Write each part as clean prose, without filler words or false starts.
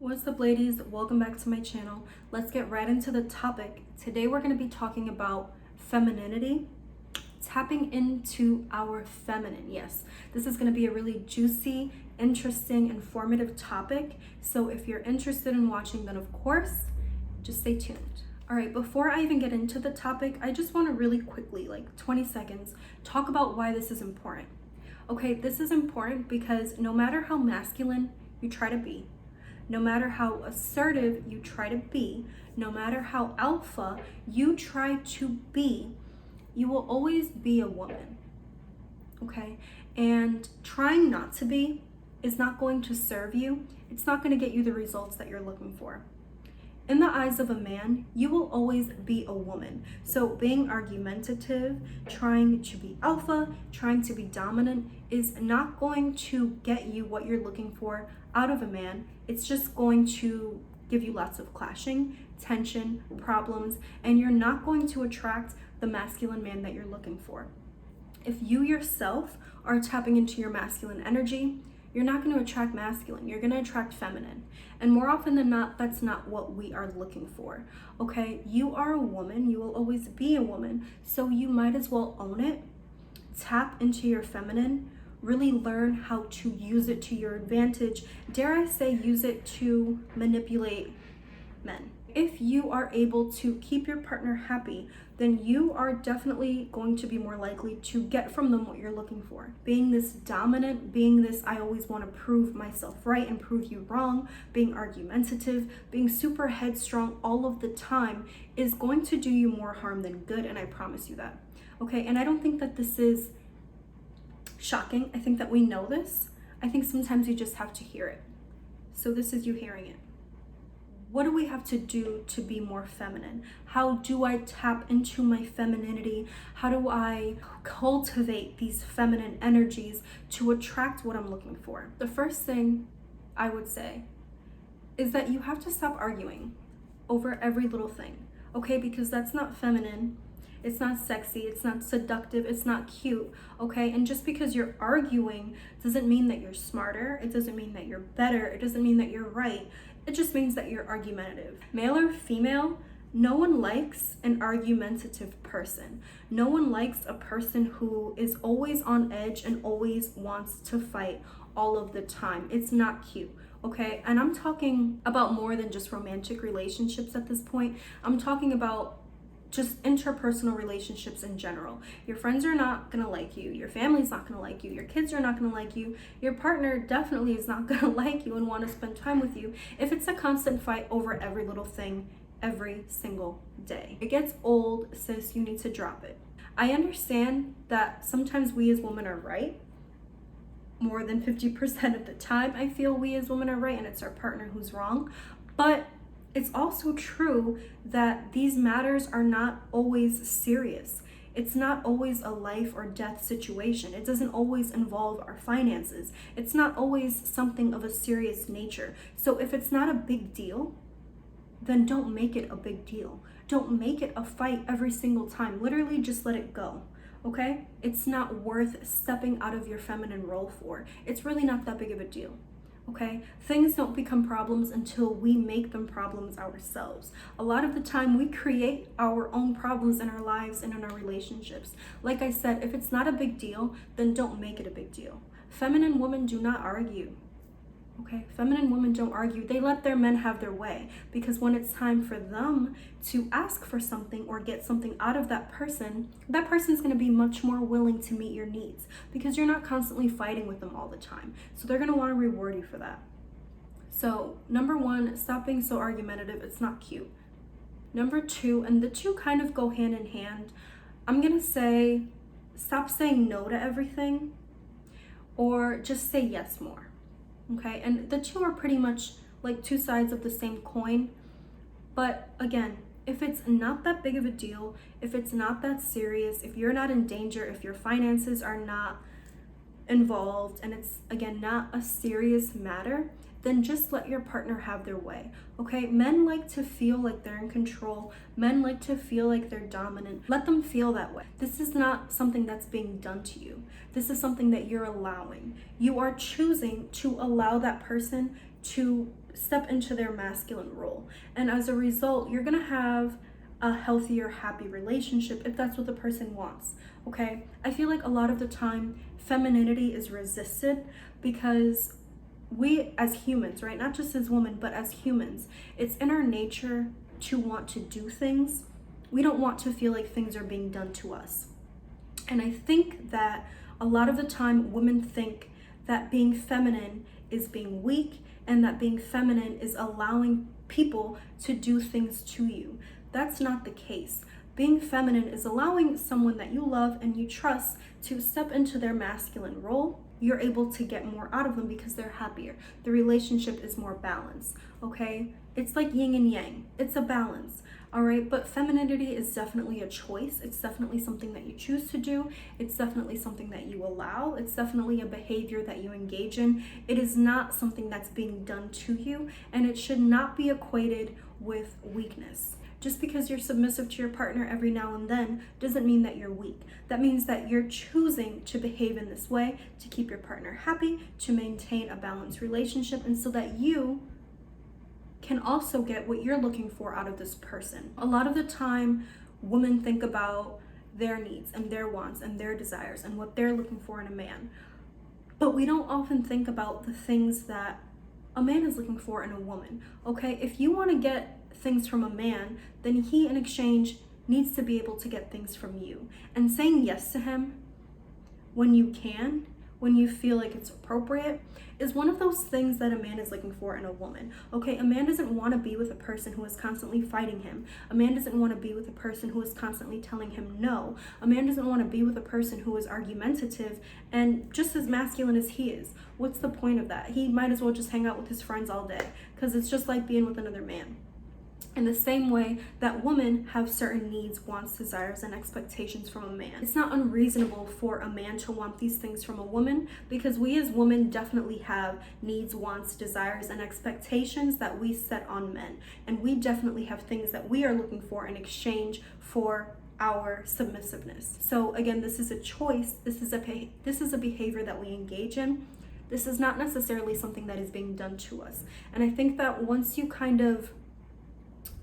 What's up, ladies? Welcome back to my channel. Let's get right into the topic. Today we're going to be talking about femininity, tapping into our feminine. Yes, this is going to be a really juicy, interesting, informative topic. So if you're interested in watching, then of course, just stay tuned. All right, before I even get into the topic, I just want to really quickly, like 20 seconds, talk about why this is important. Okay, this is important because no matter how masculine you try to be, no matter how assertive you try to be, no matter how alpha you try to be, you will always be a woman, okay? And trying not to be is not going to serve you. It's not going to get you the results that you're looking for. In the eyes of a man, you will always be a woman. So being argumentative, trying to be alpha, trying to be dominant is not going to get you what you're looking for out of a man. It's just going to give you lots of clashing, tension, problems, and you're not going to attract the masculine man that you're looking for. If you yourself are tapping into your masculine energy, you're not going to attract masculine, you're going to attract feminine. And more often than not, that's not what we are looking for. Okay, you are a woman, you will always be a woman, so you might as well own it. Tap into your feminine, really learn how to use it to your advantage. Dare I say, use it to manipulate men. If you are able to keep your partner happy, then you are definitely going to be more likely to get from them what you're looking for. Being this dominant, being this I always want to prove myself right and prove you wrong, being argumentative, being super headstrong all of the time is going to do you more harm than good, and I promise you that. Okay, and I don't think that this is shocking. I think that we know this. I think sometimes you just have to hear it. So this is you hearing it. What do we have to do to be more feminine? How do I tap into my femininity? How do I cultivate these feminine energies to attract what I'm looking for? The first thing I would say is that you have to stop arguing over every little thing, okay? Because that's not feminine. It's not sexy, it's not seductive, it's not cute, okay? And just because you're arguing doesn't mean that you're smarter, it doesn't mean that you're better, it doesn't mean that you're right. It just means that you're argumentative. Male or female, no one likes an argumentative person. No one likes a person who is always on edge and always wants to fight all of the time. It's not cute, okay? And I'm talking about more than just romantic relationships at this point. I'm talking about just interpersonal relationships in general. Your friends are not gonna like you, your family's not gonna like you, your kids are not gonna like you, your partner definitely is not gonna like you and want to spend time with you if it's a constant fight over every little thing every single day. It gets old, sis, you need to drop it. I understand that sometimes we as women are right. More than 50% of the time, I feel we as women are right and it's our partner who's wrong. But it's also true that these matters are not always serious. It's not always a life or death situation. It doesn't always involve our finances. It's not always something of a serious nature. So if it's not a big deal, then don't make it a big deal. Don't make it a fight every single time. Literally just let it go, okay? It's not worth stepping out of your feminine role for. It's really not that big of a deal. Okay, things don't become problems until we make them problems ourselves. A lot of the time we create our own problems in our lives and in our relationships. Like I said, if it's not a big deal, then don't make it a big deal. Feminine women do not argue. Okay, feminine women don't argue. They let their men have their way, because when it's time for them to ask for something or get something out of that person is going to be much more willing to meet your needs because you're not constantly fighting with them all the time. So they're going to want to reward you for that. So number one, stop being so argumentative. It's not cute. Number two, and the two kind of go hand in hand, I'm going to say stop saying no to everything or just say yes more. Okay, and the two are pretty much like two sides of the same coin. But again, if it's not that big of a deal, if it's not that serious, if you're not in danger, if your finances are not involved, and it's again not a serious matter, then just let your partner have their way. Okay, men like to feel like they're in control. Men like to feel like they're dominant. Let them feel that way. This is not something that's being done to you. This is something that you're allowing. You are choosing to allow that person to step into their masculine role. And as a result, you're gonna have a healthier, happy relationship if that's what the person wants. Okay, I feel like a lot of the time femininity is resisted because we as humans, right, not just as women, but as humans, it's in our nature to want to do things. We don't want to feel like things are being done to us. And I think that a lot of the time women think that being feminine is being weak, and that being feminine is allowing people to do things to you. That's not the case. Being feminine is allowing someone that you love and you trust to step into their masculine role. You're able to get more out of them because they're happier. The relationship is more balanced, okay? It's like yin and yang. It's a balance, all right? But femininity is definitely a choice. It's definitely something that you choose to do. It's definitely something that you allow. It's definitely a behavior that you engage in. It is not something that's being done to you, and it should not be equated with weakness. Just because you're submissive to your partner every now and then doesn't mean that you're weak. That means that you're choosing to behave in this way to keep your partner happy, to maintain a balanced relationship, and so that you can also get what you're looking for out of this person. A lot of the time, women think about their needs and their wants and their desires and what they're looking for in a man. But we don't often think about the things that a man is looking for in a woman, okay? If you want to get things from a man, then he in exchange needs to be able to get things from you. And saying yes to him when you can, when you feel like it's appropriate, is one of those things that a man is looking for in a woman. Okay, a man doesn't want to be with a person who is constantly fighting him. A man doesn't want to be with a person who is constantly telling him no. A man doesn't want to be with a person who is argumentative and just as masculine as he is. What's the point of that? He might as well just hang out with his friends all day, because it's just like being with another man. In the same way that women have certain needs, wants, desires, and expectations from a man. It's not unreasonable for a man to want these things from a woman, because we as women definitely have needs, wants, desires, and expectations that we set on men. And we definitely have things that we are looking for in exchange for our submissiveness. So again, this is a choice. This is a behavior that we engage in. This is not necessarily something that is being done to us. And I think that once you kind of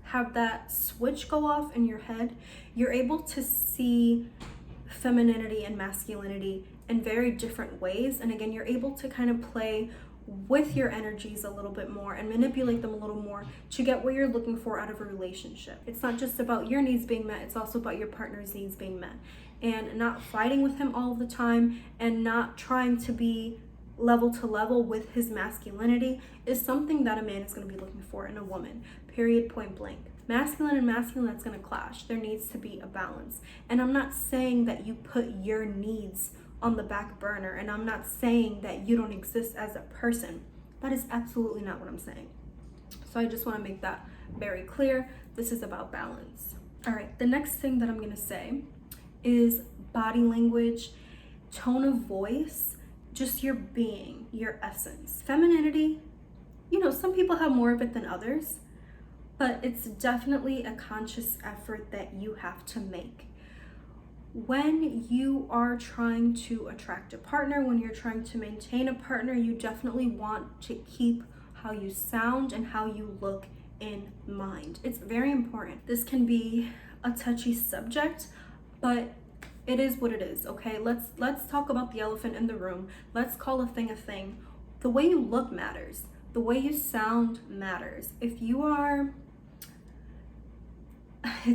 have that switch go off in your head, you're able to see femininity and masculinity in very different ways. And again, you're able to kind of play with your energies a little bit more and manipulate them a little more to get what you're looking for out of a relationship. It's not just about your needs being met, it's also about your partner's needs being met. And not fighting with him all the time and not trying to be level to level with his masculinity is something that a man is going to be looking for in a woman, period, point blank. Masculine and masculine, that's going to clash. There needs to be a balance. And I'm not saying that you put your needs on the back burner, and I'm not saying that you don't exist as a person. That is absolutely not what I'm saying. So I just want to make that very clear. This is about balance. All right, the next thing that I'm going to say is body language, tone of voice, just your being, your essence. Femininity, some people have more of it than others, but it's definitely a conscious effort that you have to make. When you are trying to attract a partner, when you're trying to maintain a partner, you definitely want to keep how you sound and how you look in mind. It's very important. This can be a touchy subject, but it is what it is, okay? Let's talk about the elephant in the room. Let's call a thing a thing. The way you look matters. The way you sound matters. If you are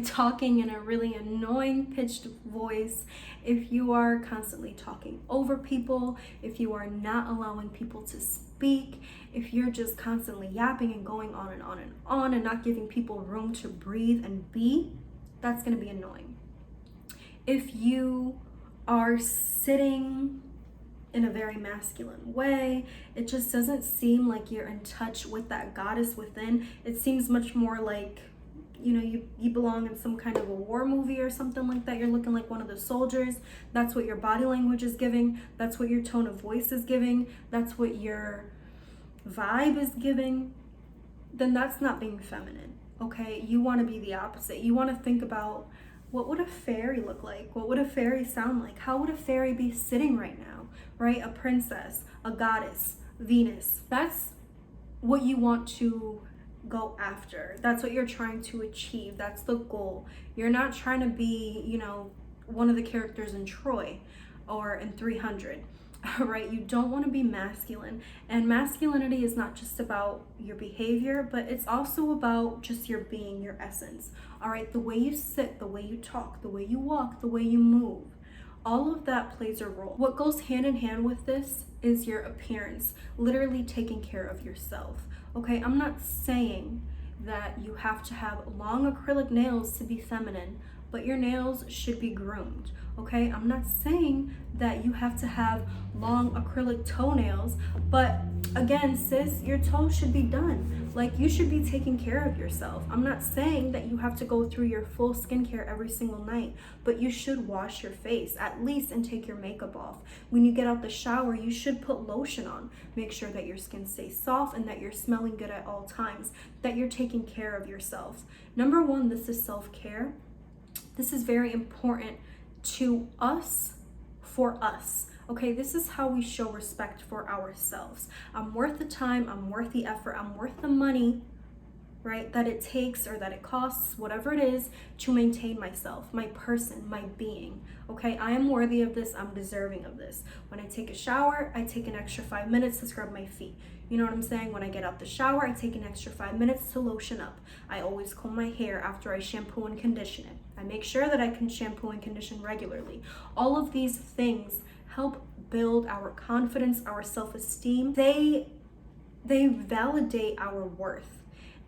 talking in a really annoying pitched voice, if you are constantly talking over people, if you are not allowing people to speak, if you're just constantly yapping and going on and on and on and not giving people room to breathe and be, that's going to be annoying. If you are sitting in a very masculine way, it just doesn't seem like you're in touch with that goddess within. It seems much more like, you belong in some kind of a war movie or something like that. You're looking like one of the soldiers. That's what your body language is giving. That's what your tone of voice is giving. That's what your vibe is giving. Then that's not being feminine, okay? You want to be the opposite. You want to think about, what would a fairy look like? What would a fairy sound like? How would a fairy be sitting right now, right? A princess, a goddess, Venus. That's what you want to go after. That's what you're trying to achieve. That's the goal. You're not trying to be, one of the characters in Troy or in 300. All right, you don't want to be masculine. And masculinity is not just about your behavior, but it's also about just your being, your essence. All right, the way you sit, the way you talk, the way you walk, the way you move. All of that plays a role. What goes hand in hand with this is your appearance, literally taking care of yourself. Okay, I'm not saying that you have to have long acrylic nails to be feminine, but your nails should be groomed. Okay, I'm not saying that you have to have long acrylic toenails, but again, sis, your toes should be done. Like, you should be taking care of yourself. I'm not saying that you have to go through your full skincare every single night, but you should wash your face at least and take your makeup off. When you get out the shower, you should put lotion on. Make sure that your skin stays soft and that you're smelling good at all times, that you're taking care of yourself. Number one, this is self-care. This is very important to us, for us. Okay, this is how we show respect for ourselves. I'm worth the time, I'm worth the effort, I'm worth the money, right, that it takes or that it costs, whatever it is, to maintain myself, my person, my being. Okay, I am worthy of this, I'm deserving of this. When I take a shower, I take an extra 5 minutes to scrub my feet. You know what I'm saying? When I get out the shower, I take an extra 5 minutes to lotion up. I always comb my hair after I shampoo and condition it. I make sure that I can shampoo and condition regularly. All of these things help build our confidence, our self-esteem. They validate our worth.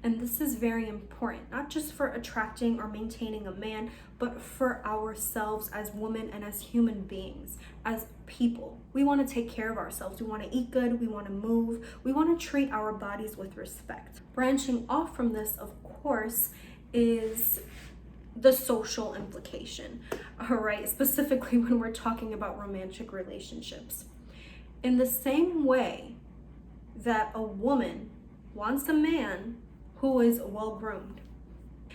And this is very important, not just for attracting or maintaining a man, but for ourselves as women and as human beings, as people. We want to take care of ourselves. We want to eat good. We want to move. We want to treat our bodies with respect. Branching off from this, of course, is the social implication, all right? Specifically when we're talking about romantic relationships. In the same way that a woman wants a man who is well-groomed,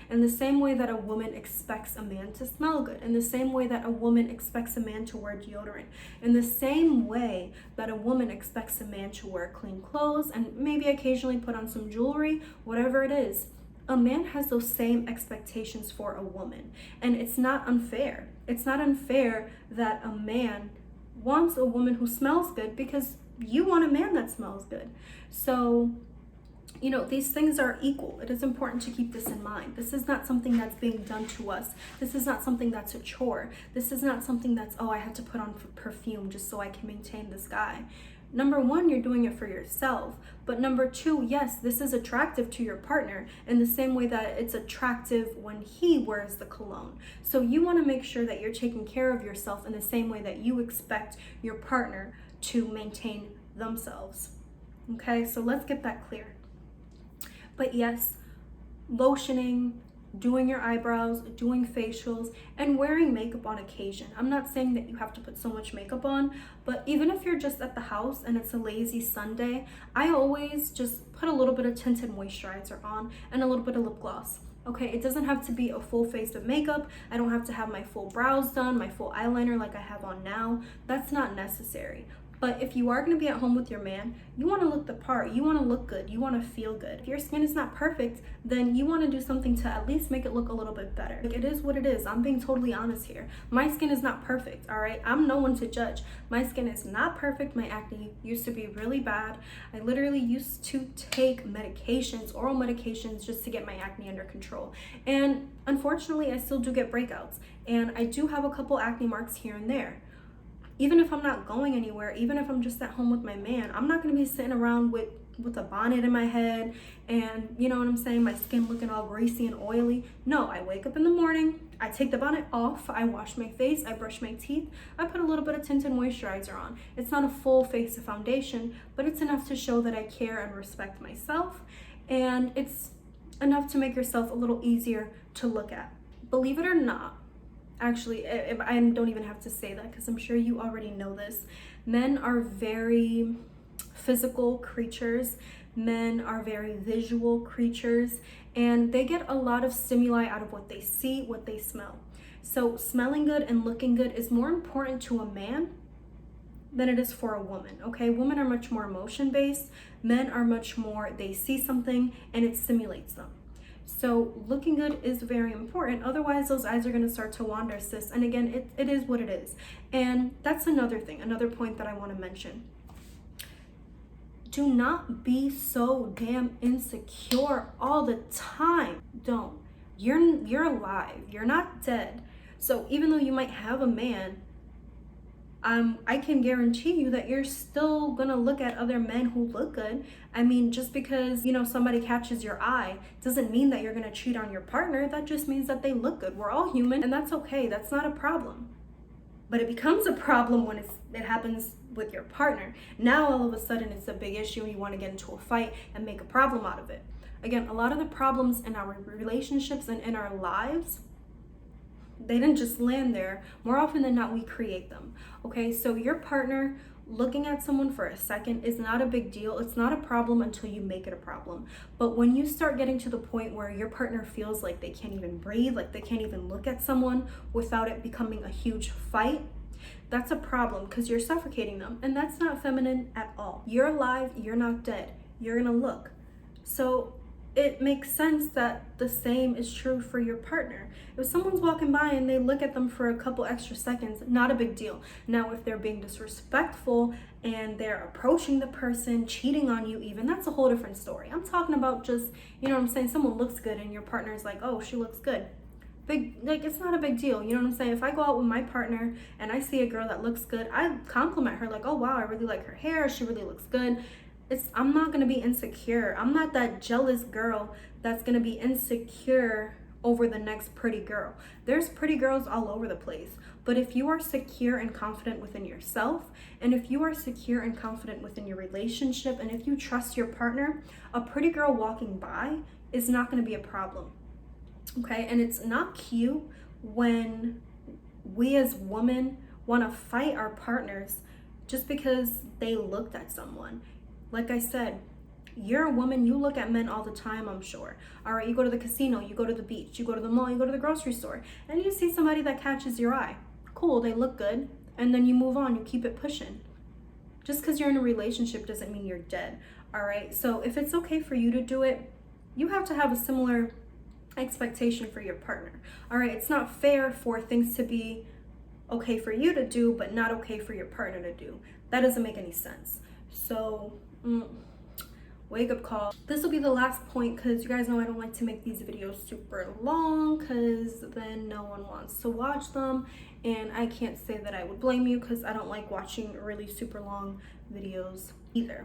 in the same way that a woman expects a man to smell good, in the same way that a woman expects a man to wear deodorant, in the same way that a woman expects a man to wear clean clothes and maybe occasionally put on some jewelry, whatever it is, a man has those same expectations for a woman. And it's not unfair. It's not unfair that a man wants a woman who smells good because you want a man that smells good. So, these things are equal. It is important to keep this in mind. This is not something that's being done to us. This is not something that's a chore. This is not something that's, I have to put on perfume just so I can maintain this guy. Number one, you're doing it for yourself. But number two, yes, this is attractive to your partner in the same way that it's attractive when he wears the cologne. So you want to make sure that you're taking care of yourself in the same way that you expect your partner to maintain themselves. Okay, so let's get that clear. But yes, lotioning, doing your eyebrows, doing facials, and wearing makeup on occasion. I'm not saying that you have to put so much makeup on, but even if you're just at the house and it's a lazy Sunday, I always just put a little bit of tinted moisturizer on and a little bit of lip gloss. Okay, it doesn't have to be a full face of makeup. I don't have to have my full brows done, my full eyeliner like I have on now. That's not necessary. But if you are going to be at home with your man, you want to look the part. You want to look good. You want to feel good. If your skin is not perfect, then you want to do something to at least make it look a little bit better. Like, it is what it is. I'm being totally honest here. My skin is not perfect, all right? I'm no one to judge. My skin is not perfect. My acne used to be really bad. I literally used to take medications, oral medications, just to get my acne under control. And unfortunately, I still do get breakouts. And I do have a couple acne marks here and there. Even if I'm not going anywhere, even if I'm just at home with my man, I'm not going to be sitting around with a bonnet in my head and, you know what I'm saying, my skin looking all greasy and oily. No, I wake up in the morning, I take the bonnet off, I wash my face, I brush my teeth, I put a little bit of tinted moisturizer on. It's not a full face of foundation, but it's enough to show that I care and respect myself, and it's enough to make yourself a little easier to look at. Believe it or not, actually, I don't even have to say that because I'm sure you already know this. Men are very physical creatures. Men are very visual creatures, and they get a lot of stimuli out of what they see, what they smell. So smelling good and looking good is more important to a man than it is for a woman, okay? Women are much more emotion based. Men are much more, they see something and it stimulates them. So looking good is very important. Otherwise, those eyes are going to start to wander, sis. And again, it is what it is. And that's another thing, another point that I want to mention. Do not be so damn insecure all the time. Don't. You're alive. You're not dead. So even though you might have a man, I can guarantee you that you're still gonna look at other men who look good. I mean, just because, you know, somebody catches your eye doesn't mean that you're gonna cheat on your partner. That just means that they look good. We're all human, and that's okay. That's not a problem. But it becomes a problem when it happens with your partner. Now all of a sudden it's a big issue and you want to get into a fight and make a problem out of it. Again, a lot of the problems in our relationships and in our lives, they didn't just land there. More often than not, we create them. Okay, so your partner looking at someone for a second is not a big deal. It's not a problem until you make it a problem. But when you start getting to the point where your partner feels like they can't even breathe, like they can't even look at someone without it becoming a huge fight, that's a problem because you're suffocating them. And that's not feminine at all. You're alive, you're not dead. You're gonna look. So it makes sense that the same is true for your partner. If someone's walking by and they look at them for a couple extra seconds, not a big deal. Now, if they're being disrespectful and they're approaching the person, cheating on you even, that's a whole different story. I'm talking about just, you know what I'm saying, someone looks good and your partner's like, oh, she looks good. It's not a big deal, you know what I'm saying? If I go out with my partner and I see a girl that looks good, I compliment her like, oh wow, I really like her hair, she really looks good. I'm not gonna be insecure. I'm not that jealous girl that's gonna be insecure over the next pretty girl. There's pretty girls all over the place. But if you are secure and confident within yourself, and if you are secure and confident within your relationship, and if you trust your partner, a pretty girl walking by is not gonna be a problem. Okay, and it's not cute when we as women wanna fight our partners just because they looked at someone. Like I said, you're a woman, you look at men all the time, I'm sure. All right, you go to the casino, you go to the beach, you go to the mall, you go to the grocery store, and you see somebody that catches your eye. Cool, they look good, and then you move on, you keep it pushing. Just because you're in a relationship doesn't mean you're dead, all right? So if it's okay for you to do it, you have to have a similar expectation for your partner, all right? It's not fair for things to be okay for you to do, but not okay for your partner to do. That doesn't make any sense. So, wake up call. This will be the last point because you guys know I don't like to make these videos super long because then no one wants to watch them, and I can't say that I would blame you because I don't like watching really super long videos either.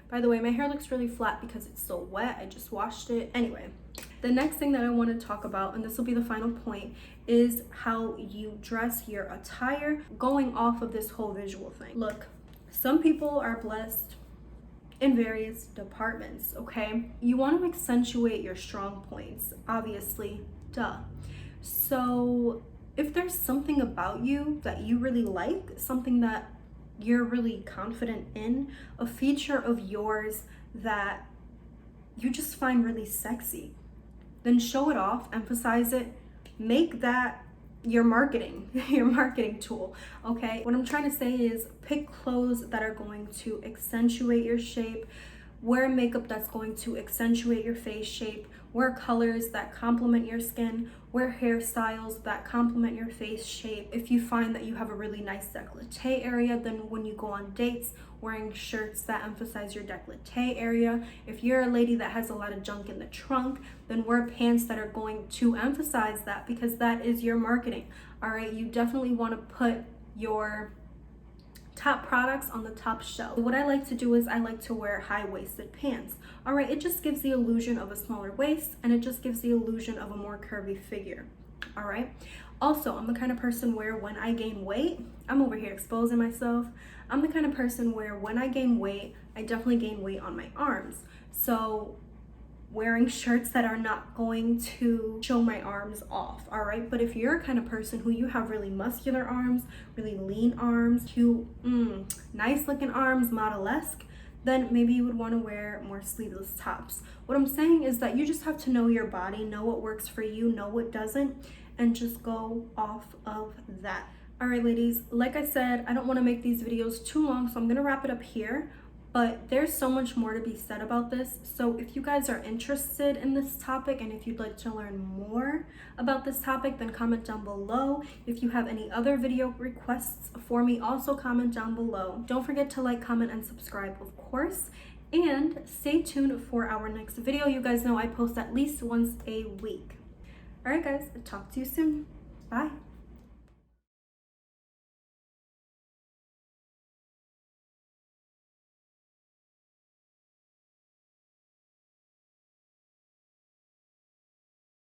By the way, my hair looks really flat because it's so wet. I just washed it. Anyway, the next thing that I want to talk about, and this will be the final point, is how you dress, your attire, going off of this whole visual thing. Look, some people are blessed in various departments, okay? You want to accentuate your strong points, obviously, duh. So if there's something about you that you really like, something that you're really confident in, a feature of yours that you just find really sexy, then show it off, emphasize it, make that your marketing tool, okay? What I'm trying to say is pick clothes that are going to accentuate your shape, wear makeup that's going to accentuate your face shape, wear colors that complement your skin, wear hairstyles that complement your face shape. If you find that you have a really nice décolleté area, then when you go on dates, wearing shirts that emphasize your décolleté area. If you're a lady that has a lot of junk in the trunk, then wear pants that are going to emphasize that because that is your marketing. All right, you definitely want to put your top products on the top shelf. What I like to do is I like to wear high-waisted pants. All right, it just gives the illusion of a smaller waist and it just gives the illusion of a more curvy figure. All right. Also, I'm the kind of person where when I gain weight, I'm over here exposing myself. I'm the kind of person where when I gain weight, I definitely gain weight on my arms. So wearing shirts that are not going to show my arms off, all right? But if you're a kind of person who you have really muscular arms, really lean arms, cute, nice looking arms, model-esque, then maybe you would want to wear more sleeveless tops. What I'm saying is that you just have to know your body, know what works for you, know what doesn't, and just go off of that. All right, ladies, like I said, I don't want to make these videos too long, so I'm going to wrap it up here. But there's so much more to be said about this. So if you guys are interested in this topic and if you'd like to learn more about this topic, then comment down below. If you have any other video requests for me, also comment down below. Don't forget to like, comment, and subscribe, of course. And stay tuned for our next video. You guys know I post at least once a week. All right, guys, talk to you soon. Bye.